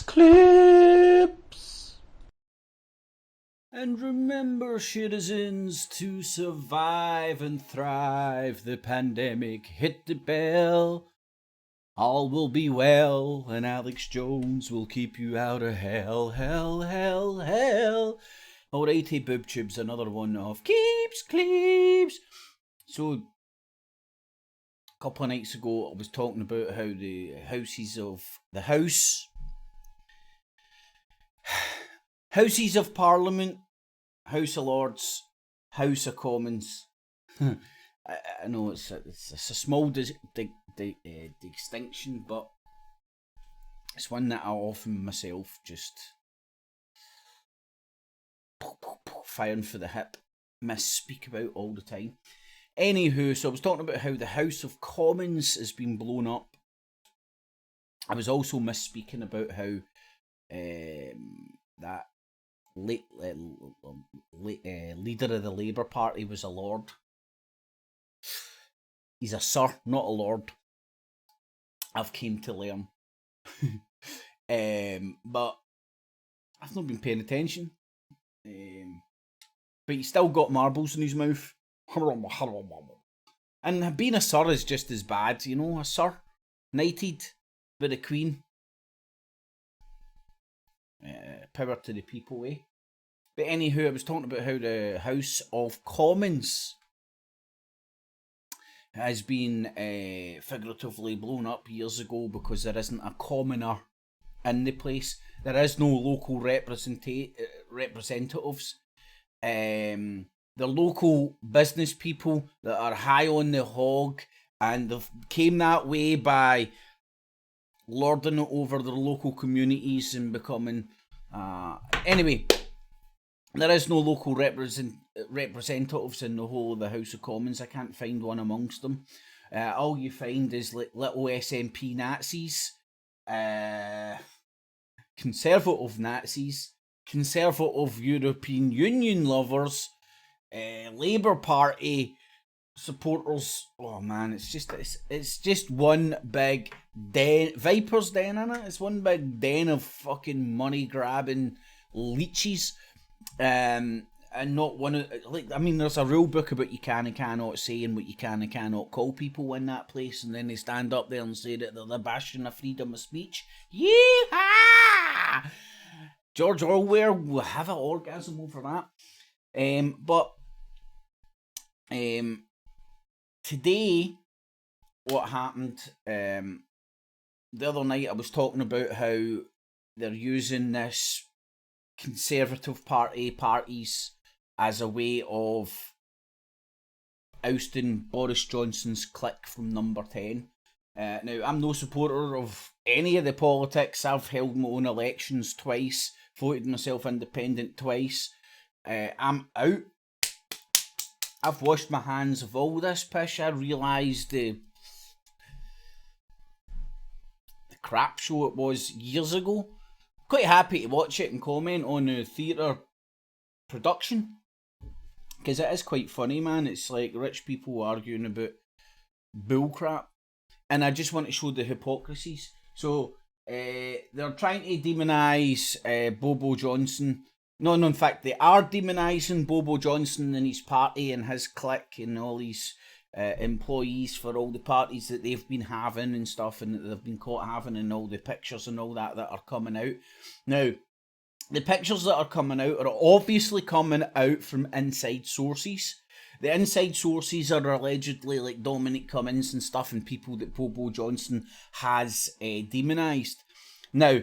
Clips. And remember, citizens, to survive and thrive the pandemic, hit the bell. All will be well, and Alex Jones will keep you out of hell, hell, hell, hell. Alrighty, boob tubes, another one of Keeps Clips. So, a couple of nights ago, I was talking about how the houses of the Houses of Parliament, House of Lords, House of Commons. I know it's a small distinction, but it's one that I often myself just firing for the hip misspeak about all the time. Anywho, so I was talking about how the House of Commons has been blown up. I was also misspeaking about how that leader of the Labour Party was a lord. He's a sir, not a lord. I've came to learn. But I've not been paying attention. But he's still got marbles in his mouth. And being a sir is just as bad, you know, a sir. Knighted by the Queen. Power to the people, eh? But anywho, I was talking about how the House of Commons has been figuratively blown up years ago because there isn't a commoner in the place. There is no local representatives. The local business people that are high on the hog, and they've came that way by lording it over their local communities and becoming... Anyway, there is no local representatives in the whole of the House of Commons. I can't find one amongst them. All you find is little SNP Nazis, Conservative Nazis, Conservative European Union lovers, Labour Party supporters. Oh man, it's just one big den, Viper's Den, innit? It's one big den of fucking money grabbing leeches. And not one of, like, I mean, there's a rule book about you can and cannot say and what you can and cannot call people in that place, and then they stand up there and say that they're the bastion of freedom of speech. Yeehaw! George Orwell will have an orgasm over that. But today, what happened, the other night I was talking about how they're using this Conservative parties as a way of ousting Boris Johnson's clique from number 10. Now, I'm no supporter of any of the politics. I've held my own elections twice, voted myself independent twice. I'm out. I've washed my hands of all this pish. I realised the crap show it was years ago. Quite happy to watch it and comment on the theatre production, because it is quite funny, man. It's like rich people arguing about bullcrap, and I just want to show the hypocrisies. So they're trying to demonise Bobo Johnson. No, in fact, they are demonising Bobo Johnson and his party and his clique and all these employees for all the parties that they've been having and stuff, and that they've been caught having, and all the pictures and all that are coming out. Now, the pictures that are coming out are obviously coming out from inside sources. The inside sources are allegedly like Dominic Cummings and stuff, and people that Bobo Johnson has demonised. Now,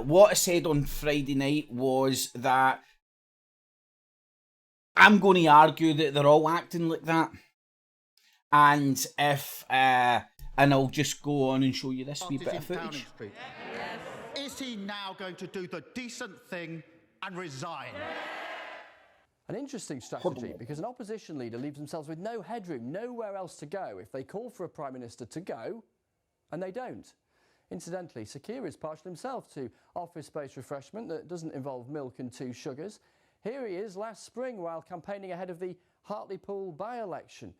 what I said on Friday night was that I'm going to argue that they're all acting like that. And and I'll just go on and show you this wee bit of footage. Is he now going to do the decent thing and resign? An interesting strategy, because an opposition leader leaves themselves with no headroom, nowhere else to go if they call for a Prime Minister to go, and they don't. Incidentally, Sir Keir is partial himself to office-based refreshment that doesn't involve milk and 2 sugars. Here he is last spring while campaigning ahead of the Hartlepool by-election,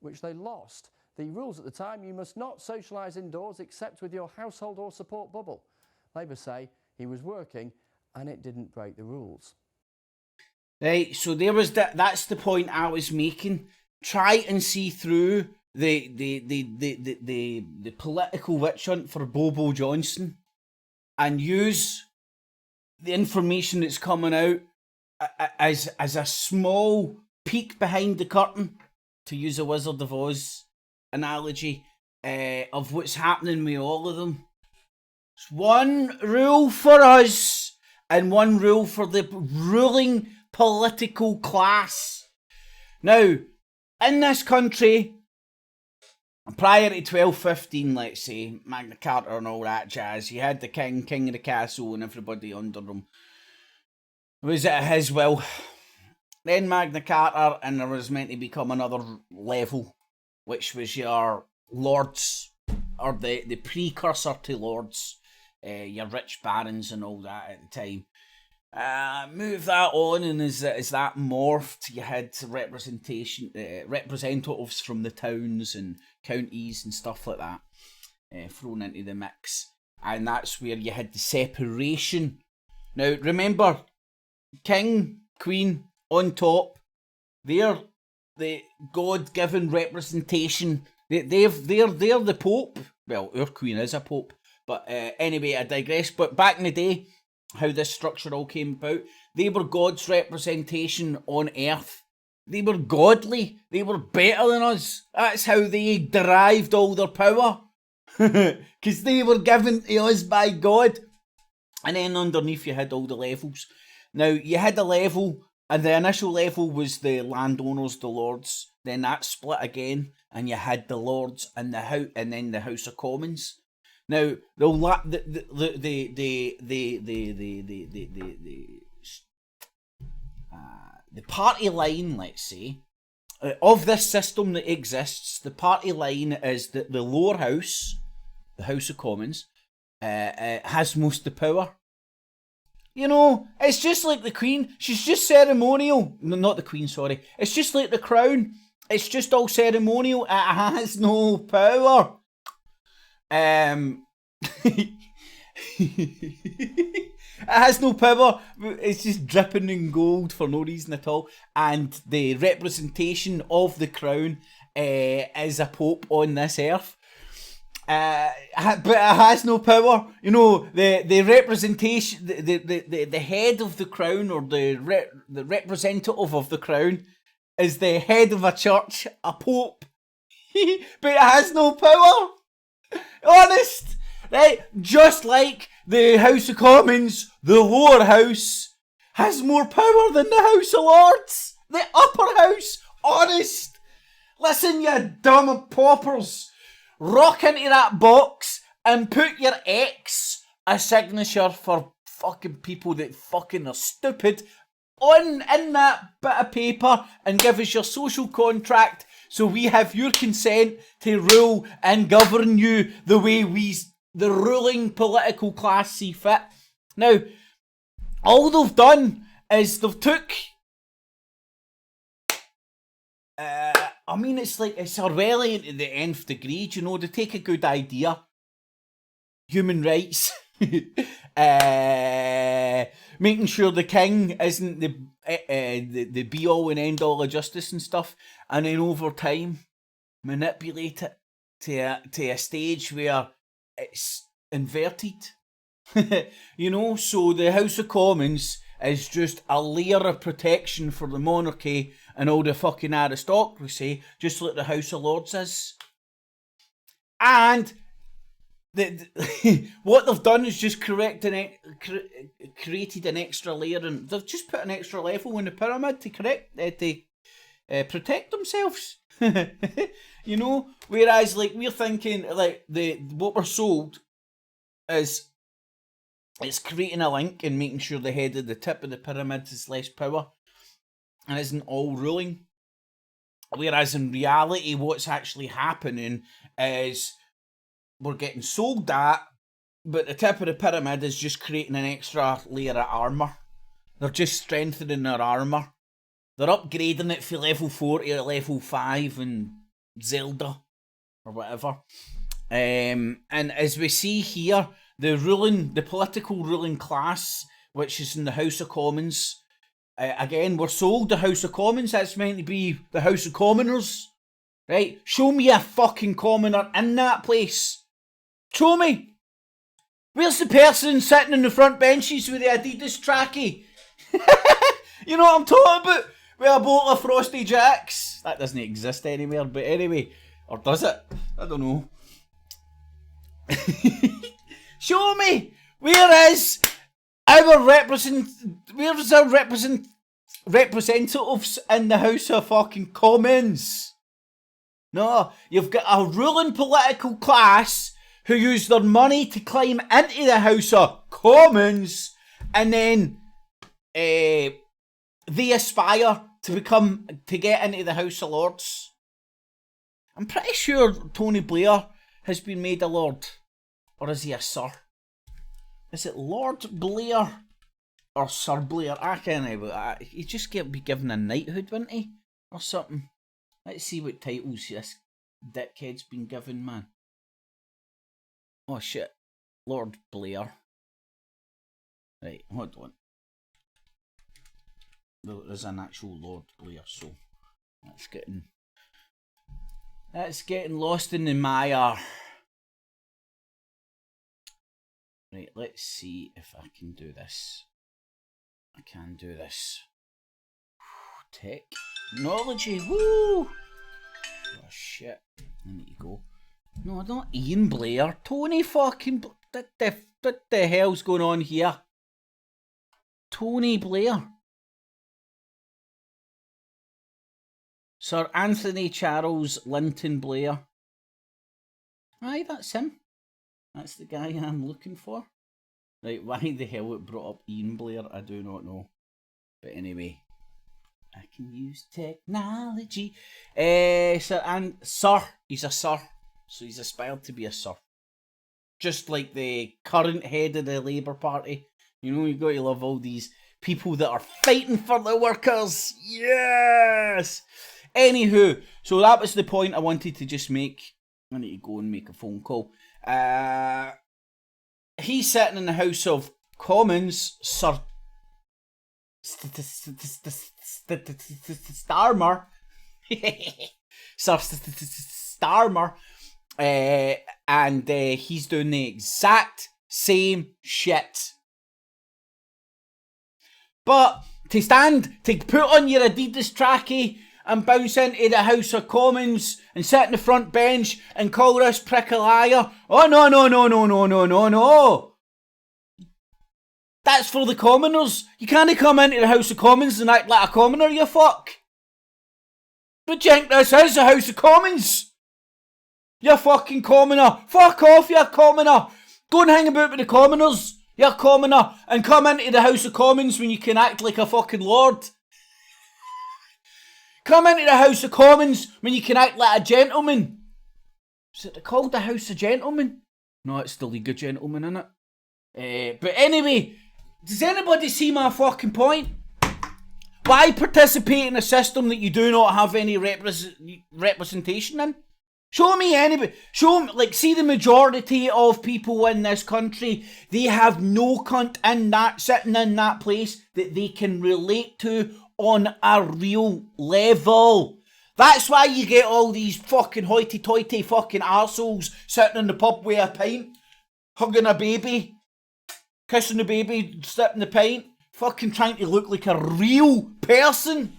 which they lost. The rules at the time, you must not socialise indoors except with your household or support bubble. Labour say he was working and it didn't break the rules. Right, so there was that's the point I was making. Try and see through the political witch hunt for Bobo Johnson and use the information that's coming out as a small peek behind the curtain, to use a Wizard of Oz analogy, of what's happening with all of them. It's one rule for us and one rule for the ruling political class. Now, in this country, prior to 1215, let's say, Magna Carta and all that jazz, you had the king of the castle, and everybody under him was at his will. Then Magna Carta, and there was meant to become another level, which was your lords, or the precursor to lords, your rich barons and all that at the time. Move that on, and as that morphed, you had representatives from the towns and counties and stuff like that thrown into the mix, and that's where you had the separation. Now remember, king, queen on top, they're the God-given representation. They're the Pope. Well, our queen is a Pope, but anyway, I digress. But back in the day, how this structure all came about, they were God's representation on earth. They were godly. They were better than us. That's how they derived all their power. Because they were given to us by God. And then underneath you had all the levels. Now, you had a level, and the initial level was the landowners, the lords. Then that split again, and you had the lords and and then the House of Commons. Now, the party line, let's say, of this system that exists, the party line is that the lower house, the House of Commons, has most of the power. You know, it's just like the Queen. She's just ceremonial. No, not the Queen, sorry. It's just like the Crown. It's just all ceremonial. It has no power. It has no power. It's just dripping in gold for no reason at all. And the representation of the crown is a pope on this earth. But it has no power. You know, the representation, the head of the crown, or the representative of the crown, is the head of a church, a pope. But it has no power. Honest, right? Just like the House of Commons, the lower house has more power than the House of Lords, the upper house. Honest. Listen, you dumb paupers, rock into that box and put your X, a signature for fucking people that fucking are stupid, in that bit of paper, and give us your social contract, so we have your consent to rule and govern you the way the ruling political class see fit. Now, all they've done is they've took... I mean, it's like, it's Orwellian to the nth degree, do you know? They take a good idea. Human rights. Making sure the king isn't the be-all and end-all of justice and stuff, and then over time manipulate it to a stage where it's inverted. You know, so the House of Commons is just a layer of protection for the monarchy and all the fucking aristocracy, just like the House of Lords is. And what they've done is just created an extra layer, and they've just put an extra level in the pyramid to protect themselves. You know, whereas like we're thinking like what we're sold is it's creating a link and making sure the head of the tip of the pyramid has less power and isn't all ruling. Whereas in reality, what's actually happening is we're getting sold that, but the tip of the pyramid is just creating an extra layer of armour. They're just strengthening their armour. They're upgrading it from level 4 to level 5 in Zelda. or whatever. And as we see here, the political ruling class, which is in the House of Commons, again, we're sold the House of Commons. That's meant to be the House of Commoners, right? Show me a fucking commoner in that place. Show me. Where's the person sitting in the front benches with the Adidas trackie? You know what I'm talking about? With a bottle of Frosty Jacks. That doesn't exist anywhere, but anyway. Or does it? I don't know. Show me! Where is our representatives in the House of fucking Commons? No, you've got a ruling political class who use their money to climb into the House of Commons, and then they aspire to get into the House of Lords. I'm pretty sure Tony Blair has been made a Lord. Or is he a Sir? Is it Lord Blair or Sir Blair? I can't know. He'd just be given a knighthood, wouldn't he? Or something. Let's see what titles this dickhead's been given, man. Oh shit. Lord Blair. Right, hold on. There's an actual Lord Blair, so that's getting lost in the mire. Right, let's see if I can do this. I can do this. Technology, woo! Oh shit, I need to go. No, not Ian Blair. Tony fucking what the hell's going on here? Tony Blair. Sir Anthony Charles Linton Blair. Aye, that's him. That's the guy I'm looking for. Right, why the hell it brought up Ian Blair, I do not know. But anyway, I can use technology. Sir, he's a Sir. So he's aspired to be a Sir. Just like the current head of the Labour Party. You know, you've got to love all these people that are fighting for the workers. Yes! Anywho, so that was the point I wanted to just make. I need to go and make a phone call. He's sitting in the House of Commons, Sir Starmer. Sir Starmer. And he's doing the exact same shit. But to put on your Adidas trackie and bounce into the House of Commons and sit in the front bench and call this prick a liar. Oh, no. That's for the commoners. You can't come into the House of Commons and act like a commoner, you fuck. But you think this is the House of Commons? You fucking commoner. Fuck off, you commoner. Go and hang about with the commoners, you commoner, and come into the House of Commons when you can act like a fucking lord. Come into the House of Commons when you can act like a gentleman. Is it called the House of Gentlemen? No, it's the League of Gentlemen, innit? But anyway, does anybody see my fucking point? Why participate in a system that you do not have any representation in? Show me anybody. See the majority of people in this country, they have no cunt sitting in that place that they can relate to on a real level. That's why you get all these fucking hoity-toity fucking arseholes sitting in the pub with a pint, hugging a baby, kissing the baby, sipping the pint, fucking trying to look like a real person.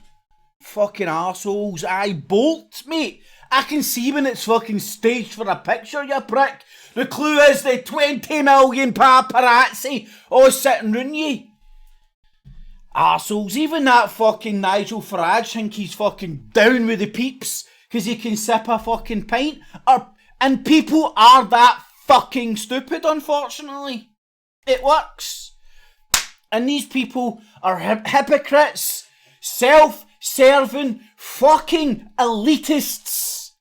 Fucking arseholes. Aye, bolt, mate. I can see when it's fucking staged for a picture, you prick. The clue is the 20 million paparazzi all sitting round you. Arseholes. Even that fucking Nigel Farage think he's fucking down with the peeps because he can sip a fucking pint. And people are that fucking stupid, unfortunately. It works. And these people are hypocrites, self-serving fucking elitists.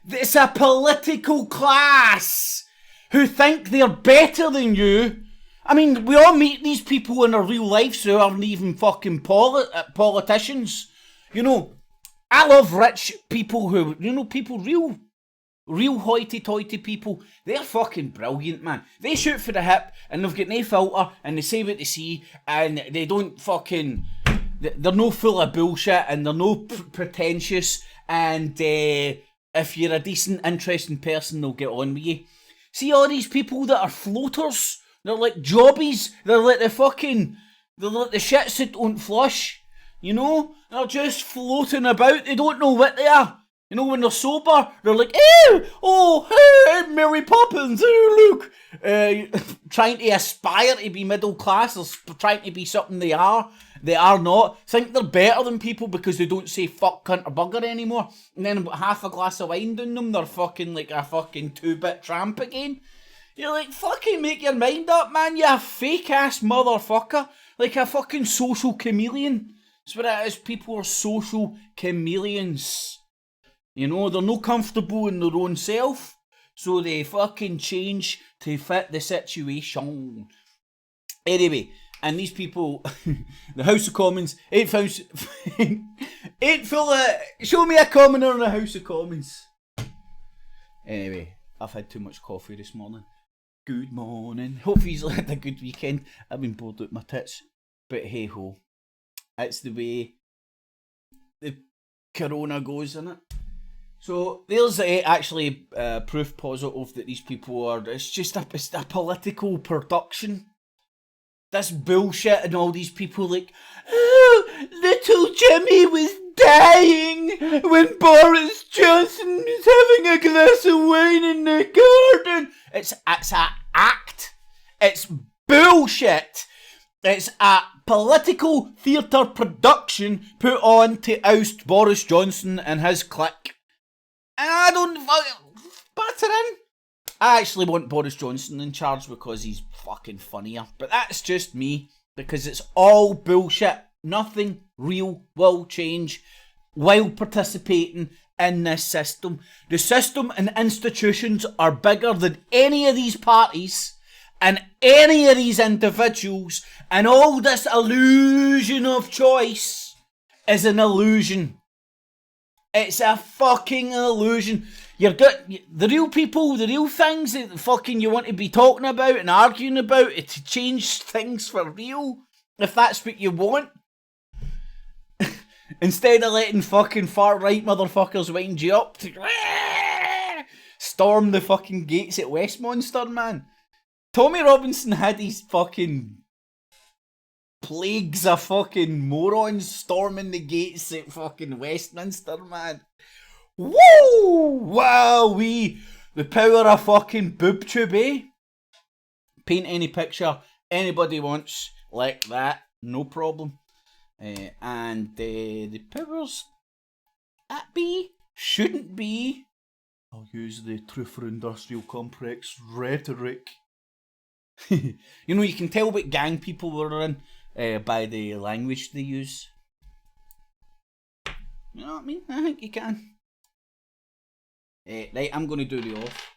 It's a political class who think they're better than you. I mean, we all meet these people in our real lives who aren't even fucking politicians. You know, I love rich people who, people real real hoity-toity people, they're fucking brilliant, man. They shoot for the hip, and they've got no filter, and they say what they see, and they don't fucking... They're no full of bullshit, and they're no pretentious, and if you're a decent, interesting person, they'll get on with you. See all these people that are floaters? They're like jobbies. They're like the shits that don't flush. You know? They're just floating about. They don't know what they are. You know, when they're sober, they're like, hey, Mary Poppins, look. Trying to aspire to be middle class, or trying to be something they are. They are not. Think they're better than people because they don't say fuck, cunt, or bugger anymore. And then about half a glass of wine down them, they're fucking like a fucking 2-bit tramp again. You're like, fucking make your mind up, man, you fake ass motherfucker. Like a fucking social chameleon. That's what it is. People are social chameleons. You know, they're not comfortable in their own self, so they fucking change to fit the situation. Anyway, and these people, the House of Commons, ain't full of... Show me a commoner in the House of Commons. Anyway, I've had too much coffee this morning. Good morning. Hope you've had a good weekend. I've been bored out my tits. But hey ho. It's the way the corona goes, innit? So there's actually proof positive that these people are... It's a political production. This bullshit and all these people like, oh, little Jimmy was dying when Boris Johnson was having a glass of wine in the garden. It's an act. It's bullshit. It's a political theatre production put on to oust Boris Johnson and his clique. And I don't batter in. I actually want Boris Johnson in charge because he's fucking funnier. But that's just me. Because it's all bullshit. Nothing real will change while participating in this system. The system and institutions are bigger than any of these parties and any of these individuals. And all this illusion of choice is an illusion. It's a fucking illusion. You're good. The real people, the real things that fucking you want to be talking about and arguing about to change things for real, if that's what you want. Instead of letting fucking far right motherfuckers wind you up to storm the fucking gates at Westminster, man. Tommy Robinson had his fucking plagues of fucking morons storming the gates at fucking Westminster, man. Woo! Wow, the power of fucking boob tube, eh? Paint any picture anybody wants like that, no problem. And the powers that be, shouldn't be. I'll use the Truth for Industrial Complex rhetoric. You know, you can tell what gang people were in by the language they use. You know what I mean? I think you can. Right, I'm going to do the off.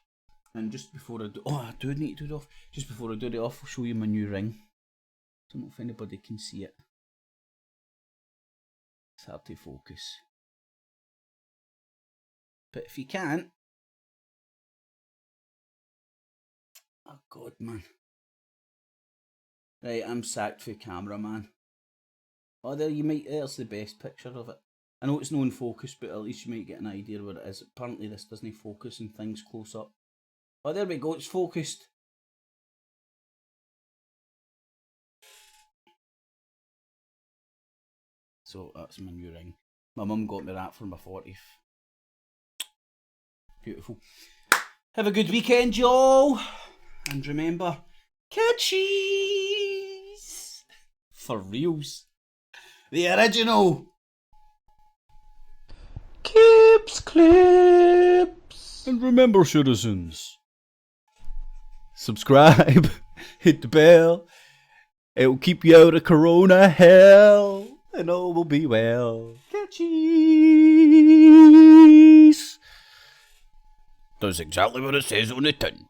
And just before I do... Oh, I do need to do the off. Just before I do the off, I'll show you my new ring. I don't know if anybody can see it. It's hard to focus. But if you can't... Oh, God, man. Right, I'm sacked for camera, man. Oh, there's the best picture of it. I know it's not in focus, but at least you might get an idea where it is. Apparently this doesn't focus and things close up. Oh, there we go, it's focused. So that's my new ring. My mum got me that for my 40th. Beautiful. Have a good weekend, y'all. And remember, catchies! For reals. The original. Clips, clips. And remember, citizens, subscribe, hit the bell. It'll keep you out of corona hell, and all will be well. Catchies. Does exactly what it says on the tin.